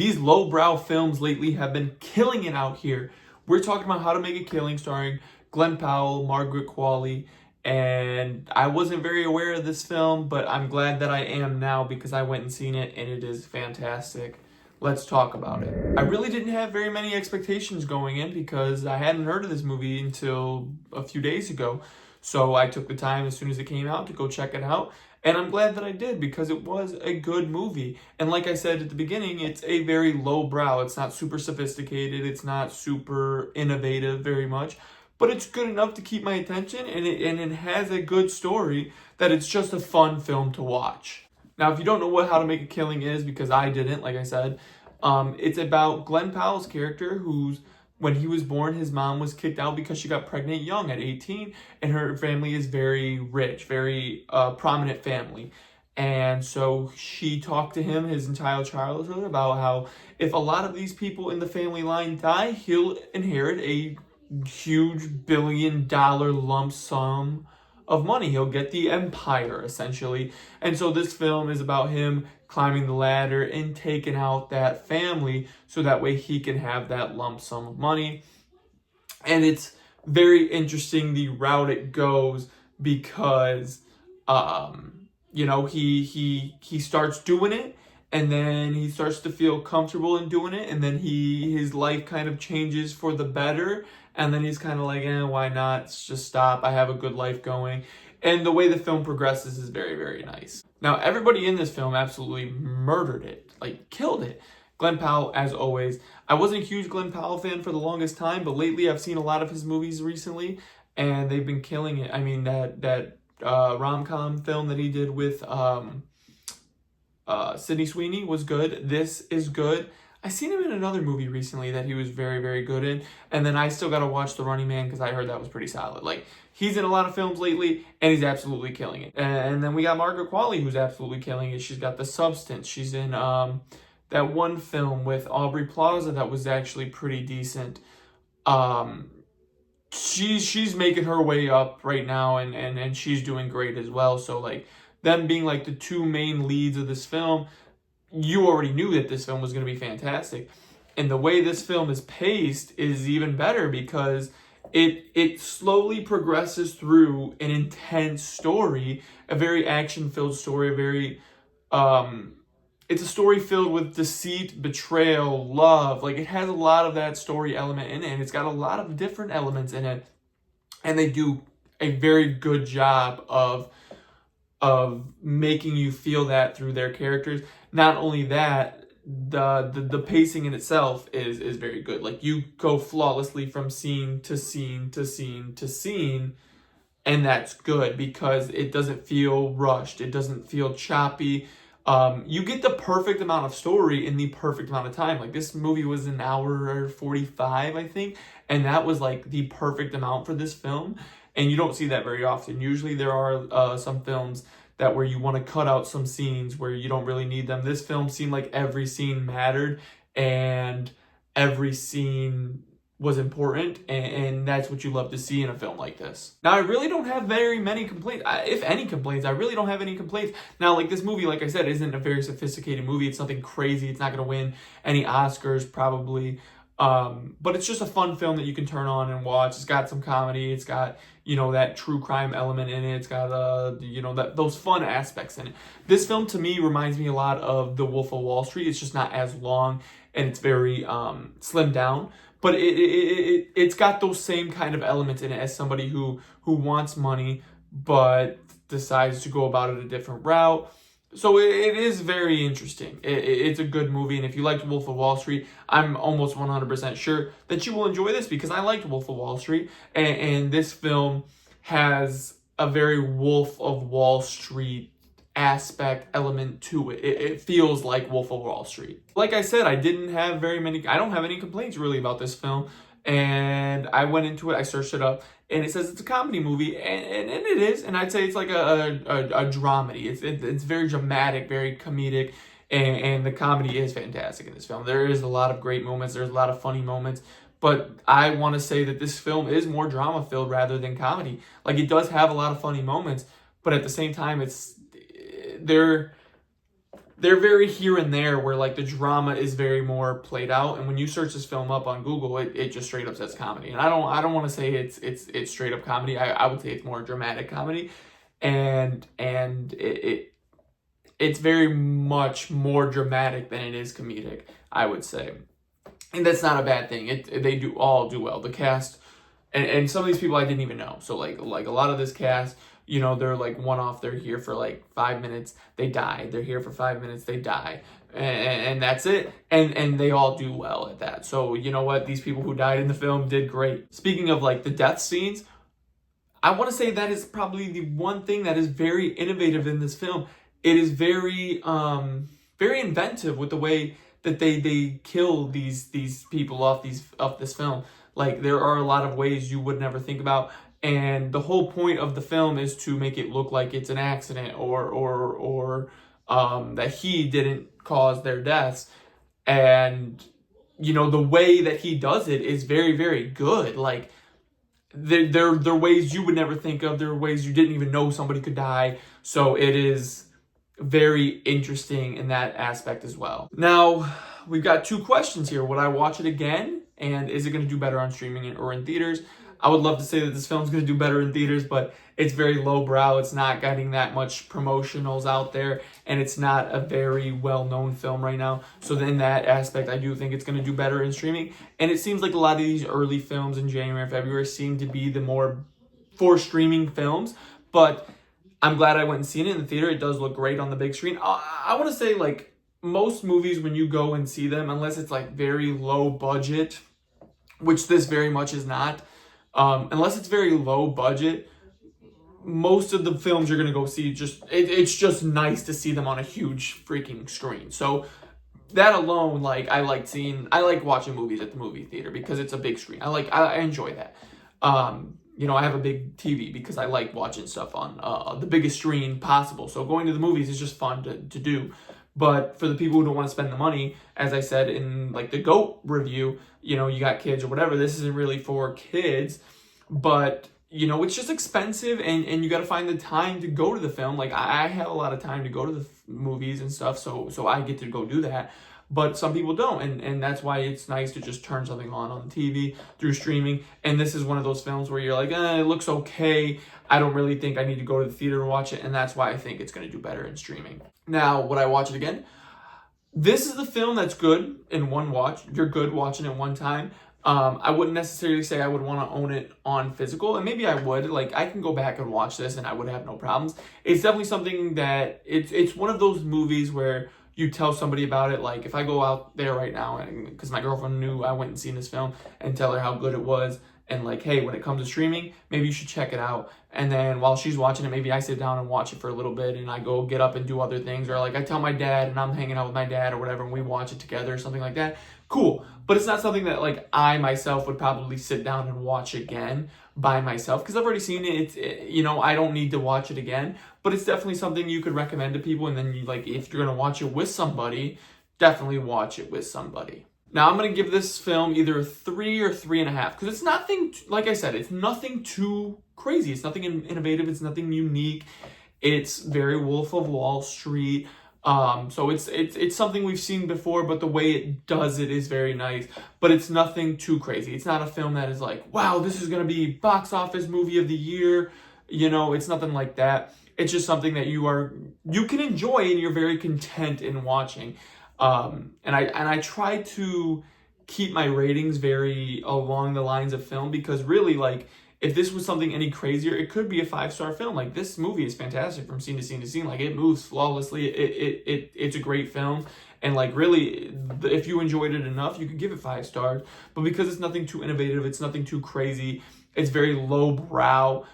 These lowbrow films lately have been killing it out here. We're talking about How to Make a Killing starring Glenn Powell, Margaret Qualley, and I wasn't very aware of this film, but I'm glad that I am now because I went and seen it and it is fantastic. Let's talk about it. I really didn't have very many expectations going in because I hadn't heard of this movie until a few days ago. So I took the time as soon as it came out to go check it out. And I'm glad that I did because it was a good movie. And like I said at the beginning, it's a very low brow. It's not super sophisticated. It's not super innovative very much. But it's good enough to keep my attention, and it has a good story that it's just a fun film to watch. Now, if you don't know what How to Make a Killing is, because I didn't, like I said, it's about Glenn Powell's character who's, when he was born, his mom was kicked out because she got pregnant young at 18, and her family is very rich, very prominent family. And so she talked to him his entire childhood about how if a lot of these people in the family line die, he'll inherit a huge $1 billion lump sum of money. He'll get the empire, essentially. And so this film is about him climbing the ladder and taking out that family so that way he can have that lump sum of money. And it's very interesting the route it goes because he starts doing it, and then he starts to feel comfortable in doing it, and then his life kind of changes for the better, and then he's kind of like, why not? Let's just stop. I have a good life going. And the way the film progresses is very, very nice. Now, everybody in this film absolutely murdered it, like killed it. Glenn Powell, as always. I wasn't a huge Glenn Powell fan for the longest time, but lately I've seen a lot of his movies recently, and they've been killing it. I mean, that rom-com film that he did with Sydney Sweeney was good. This is good. I seen him in another movie recently that he was very, very good in. And then I still got to watch The Running Man because I heard that was pretty solid. Like, he's in a lot of films lately, and he's absolutely killing it. And then we got Margaret Qualley, who's absolutely killing it. She's got The Substance. She's in that one film with Aubrey Plaza that was actually pretty decent. She's making her way up right now, and she's doing great as well. So, like, them being, like, the two main leads of this film, you already knew that this film was going to be fantastic. And the way this film is paced is even better because it slowly progresses through an intense story, a very action-filled story, a very it's a story filled with deceit, betrayal, love. Like, it has a lot of that story element in it, and it's got a lot of different elements in it. And they do a very good job of making you feel that through their characters. Not only that, the pacing in itself is very good. Like, you go flawlessly from scene to scene to scene to scene, and that's good because it doesn't feel rushed. It doesn't feel choppy. You get the perfect amount of story in the perfect amount of time. Like, this movie was an hour 45, I think, and that was like the perfect amount for this film. And you don't see that very often. Usually there are some films that where you want to cut out some scenes where you don't really need them. This film seemed like every scene mattered and every scene was important, and that's what you love to see in a film like this. Now, I really don't have very many complaints. If any complaints, I really don't have any complaints. Now, like, this movie, like I said, isn't a very sophisticated movie. It's nothing crazy. It's not going to win any Oscars, probably. But it's just a fun film that you can turn on and watch. It's got some comedy. It's got, that true crime element in it. It's got, those fun aspects in it. This film, to me, reminds me a lot of The Wolf of Wall Street. It's just not as long, and it's very slimmed down. But it's got those same kind of elements in it as somebody who wants money but decides to go about it a different route. So it is very interesting. It's a good movie, and if you liked Wolf of Wall Street, I'm almost 100% sure that you will enjoy this because I liked Wolf of Wall Street, and this film has a very Wolf of Wall Street aspect element to it. It feels like Wolf of Wall Street. Like I said, I don't have any complaints really about this film, and I went into it, I searched it up, and it says it's a comedy movie, and it is, and I'd say it's like a dramedy. It's very dramatic, very comedic, and the comedy is fantastic in this film. There is a lot of great moments, there's a lot of funny moments, but I want to say that this film is more drama-filled rather than comedy. Like, it does have a lot of funny moments, but at the same time, they're very here and there, where like the drama is very more played out. And when you search this film up on Google, it just straight up says comedy. And I don't want to say it's straight up comedy. I would say it's more dramatic comedy, and it's very much more dramatic than it is comedic, I would say. And that's not a bad thing. They do all do well. The cast and some of these people I didn't even know. So like a lot of this cast, you know, they're like one off. They're here for like 5 minutes, they die. They're here for 5 minutes, they die. And that's it. And they all do well at that. So you know what? These people who died in the film did great. Speaking of like the death scenes, I want to say that is probably the one thing that is very innovative in this film. It is very very inventive with the way that they kill these people off this film. Like there are a lot of ways you would never think about, and the whole point of the film is to make it look like it's an accident or that he didn't cause their deaths. And you know, the way that he does it is very, very good. Like there are ways you would never think of. There are ways you didn't even know somebody could die. So it is very interesting in that aspect as well. Now, we've got 2 questions here. Would I watch it again? And is it going to do better on streaming or in theaters? I would love to say that this film's going to do better in theaters, but it's very lowbrow. It's not getting that much promotionals out there, and it's not a very well-known film right now. So in that aspect, I do think it's going to do better in streaming. And it seems like a lot of these early films in January and February seem to be the more for streaming films, but I'm glad I went and seen it in the theater. It does look great on the big screen. I want to say, like, most movies, when you go and see them, unless it's like very low budget, which this very much is not, unless it's very low budget, most of the films you're going to go see, it's just nice to see them on a huge freaking screen. So that alone, like, I like watching movies at the movie theater because it's a big screen. I enjoy that. You know, I have a big TV because I like watching stuff on the biggest screen possible. So going to the movies is just fun to do. But for the people who don't want to spend the money, as I said in like the GOAT review, you know, you got kids or whatever, this isn't really for kids. But, you know, it's just expensive, and you got to find the time to go to the film. Like, I have a lot of time to go to the movies and stuff, so I get to go do that. But some people don't, and that's why it's nice to just turn something on the TV through streaming. And this is one of those films where you're like, it looks okay. I don't really think I need to go to the theater and watch it, and that's why I think it's going to do better in streaming. Now, would I watch it again? This is the film that's good in one watch. You're good watching it one time. I wouldn't necessarily say I would want to own it on physical, and maybe I would. Like, I can go back and watch this, and I would have no problems. It's definitely something that it's one of those movies where you tell somebody about it. Like, if I go out there right now, and because my girlfriend knew I went and seen this film, and tell her how good it was, and like, hey, when it comes to streaming, maybe you should check it out. And then while she's watching it, maybe I sit down and watch it for a little bit, and I go get up and do other things, or like I tell my dad and I'm hanging out with my dad or whatever, and we watch it together or something like that. Cool. But it's not something that like I myself would probably sit down and watch again by myself, because I've already seen it. You know, I don't need to watch it again. But it's definitely something you could recommend to people, and then you, like, if you're gonna watch it with somebody, definitely watch it with somebody. Now, I'm going to give this film either a 3 or 3.5, because it's nothing, like I said, it's nothing too crazy. It's nothing innovative. It's nothing unique. It's very Wolf of Wall Street. So it's something we've seen before, but the way it does it is very nice. But it's nothing too crazy. It's not a film that is like, wow, this is going to be box office movie of the year. You know, it's nothing like that. It's just something that you can enjoy and you're very content in watching. And I try to keep my ratings very along the lines of film, because really, like, if this was something any crazier, it could be a 5-star film. Like, this movie is fantastic from scene to scene to scene. Like, it moves flawlessly. It's a great film. And like, really, if you enjoyed it enough, you could give it 5 stars. But because it's nothing too innovative, it's nothing too crazy, it's very lowbrow.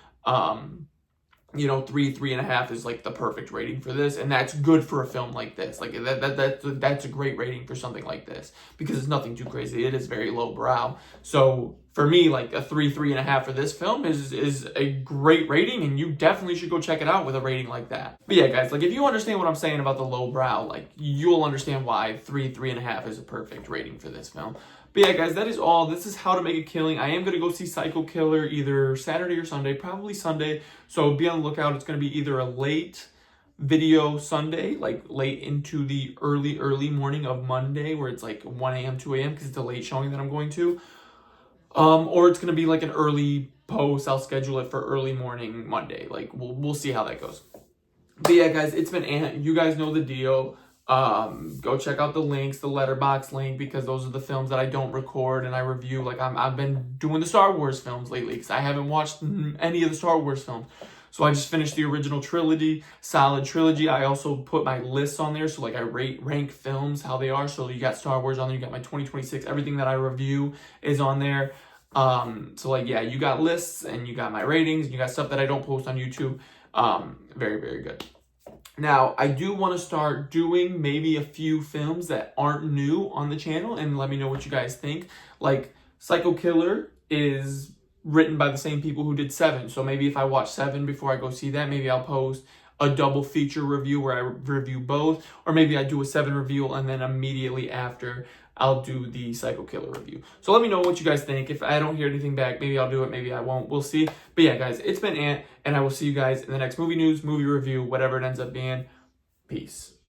You know, 3.5 is like the perfect rating for this, and that's good for a film like this. Like that's a great rating for something like this, because it's nothing too crazy. It is very lowbrow. So for me, like a 3.5 for this film is a great rating, and you definitely should go check it out with a rating like that. But yeah, guys, like, if you understand what I'm saying about the lowbrow, like, you'll understand why 3.5 is a perfect rating for this film. But yeah, guys, that is all. This is How to Make a Killing. I am going to go see Psycho Killer either Saturday or Sunday, probably Sunday. So be on the lookout. It's going to be either a late video Sunday, like late into the early morning of Monday, where it's like 1 a.m., 2 a.m., because it's a late showing that I'm going to. Or it's gonna be like an early post. I'll schedule it for early morning Monday. Like we'll see how that goes. But yeah, guys, it's been Ant. You guys know the deal. Go check out the links, the Letterboxd link, because those are the films that I don't record and I review. Like I've been doing the Star Wars films lately because I haven't watched any of the Star Wars films. So I just finished the original trilogy, solid trilogy. I also put my lists on there, so like I rank films how they are. So you got Star Wars on there, you got my 2026, everything that I review is on there. So like yeah, you got lists and you got my ratings, and you got stuff that I don't post on YouTube. Very, very good. Now, I do want to start doing maybe a few films that aren't new on the channel, and let me know what you guys think. Like, Psycho Killer is written by the same people who did Seven, so maybe if I watch Seven before I go see that, maybe I'll post a double feature review where I review both, or maybe I do a Seven review and then immediately after I'll do the Psycho Killer review. So let me know what you guys think. If I don't hear anything back, maybe I'll do it, maybe I won't. We'll see. But yeah, guys, it's been Ant, and I will see you guys in the next movie news, movie review, whatever it ends up being. Peace.